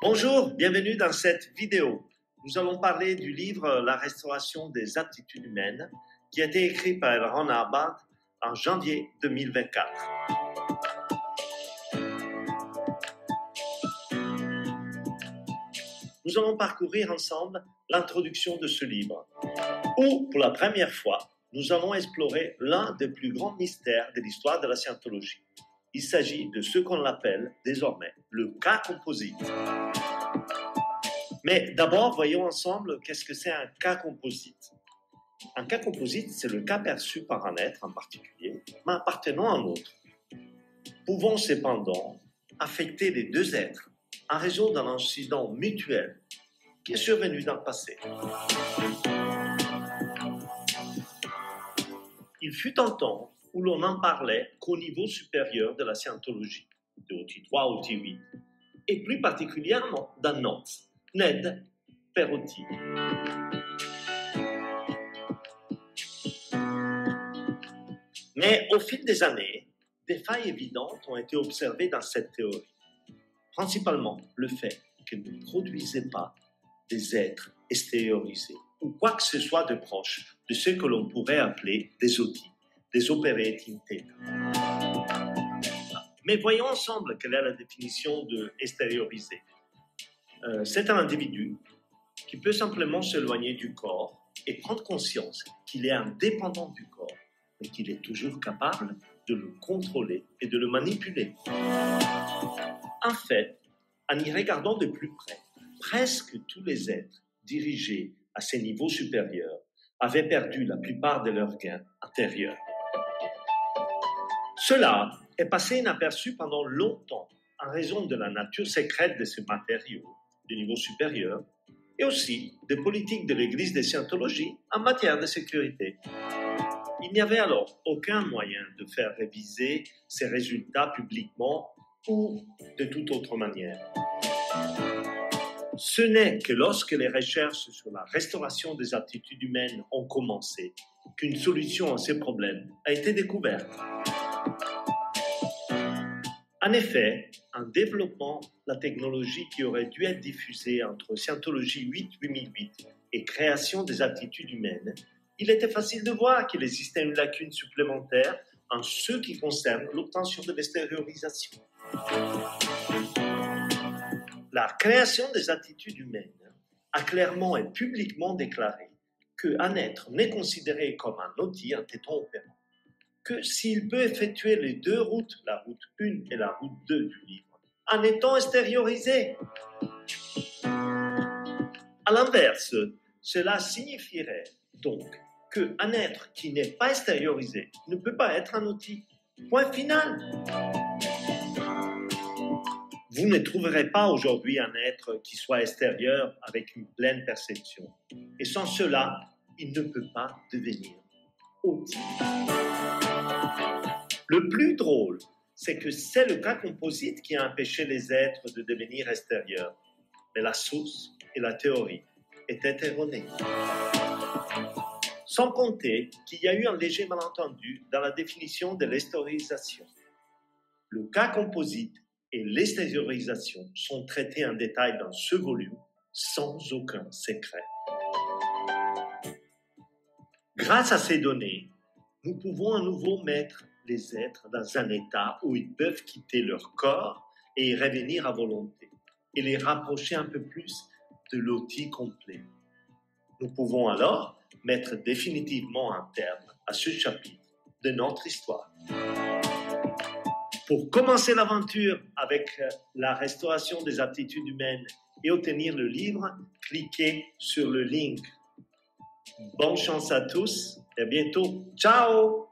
Bonjour, bienvenue dans cette vidéo. Nous allons parler du livre La restauration des aptitudes humaines qui a été écrit par Ron Hubbard en janvier 2024. Nous allons parcourir ensemble l'introduction de ce livre, où, pour la première fois, nous allons explorer l'un des plus grands mystères de l'histoire de la scientologie. Il s'agit de ce qu'on appelle désormais le cas composite. Mais d'abord, voyons ensemble qu'est-ce que c'est un cas composite. Un cas composite, c'est le cas perçu par un être en particulier, mais appartenant à un autre, pouvant cependant affecter les deux êtres en raison d'un incident mutuel qui est survenu dans le passé. Il fut un temps où l'on n'en parlait qu'au niveau supérieur de la scientologie, de OT3 à OT8, et plus particulièrement dans NOTS, Ned Perotti. Mais au fil des années, des failles évidentes ont été observées dans cette théorie. Principalement le fait qu'elle ne produisait pas des êtres extériorisés ou quoi que ce soit de proche de ce que l'on pourrait appeler des OT, des operating theta. Mais voyons ensemble quelle est la définition de extériorisé. C'est un individu qui peut simplement s'éloigner du corps et prendre conscience qu'il est indépendant du corps, mais qu'il est toujours capable de le contrôler et de le manipuler. En fait, en y regardant de plus près, presque tous les êtres dirigés à ces niveaux supérieurs avaient perdu la plupart de leurs gains intérieurs. Cela est passé inaperçu pendant longtemps en raison de la nature secrète de ces matériaux du niveau supérieur et aussi des politiques de l'Église de Scientologie en matière de sécurité. Il n'y avait alors aucun moyen de faire réviser ces résultats publiquement ou de toute autre manière. Ce n'est que lorsque les recherches sur la restauration des aptitudes humaines ont commencé qu'une solution à ces problèmes a été découverte. En effet, en développant la technologie qui aurait dû être diffusée entre Scientologie 8-8008 et création des aptitudes humaines, il était facile de voir qu'il existait une lacune supplémentaire en ce qui concerne l'obtention de l'extériorisation. La création des aptitudes humaines a clairement et publiquement déclaré qu'un être n'est considéré comme un outil, un téton opérant, que s'il peut effectuer les deux routes, la route 1 et la route 2 du livre, en étant extériorisé. À l'inverse, cela signifierait donc qu'un être qui n'est pas extériorisé ne peut pas être un outil. Point final. Vous ne trouverez pas aujourd'hui un être qui soit extérieur avec une pleine perception. Et sans cela, il ne peut pas devenir outil. Le plus drôle, c'est que c'est le cas composite qui a empêché les êtres de devenir extérieurs. Mais la source et la théorie étaient erronées. Sans compter qu'il y a eu un léger malentendu dans la définition de l'extériorisation. Le cas composite et l'extériorisation sont traités en détail dans ce volume sans aucun secret. Grâce à ces données, nous pouvons à nouveau mettre les êtres dans un état où ils peuvent quitter leur corps et y revenir à volonté et les rapprocher un peu plus de l'outil complet. Nous pouvons alors mettre définitivement un terme à ce chapitre de notre histoire. Pour commencer l'aventure avec la restauration des aptitudes humaines et obtenir le livre, cliquez sur le link. Bonne chance à tous et à bientôt. Ciao!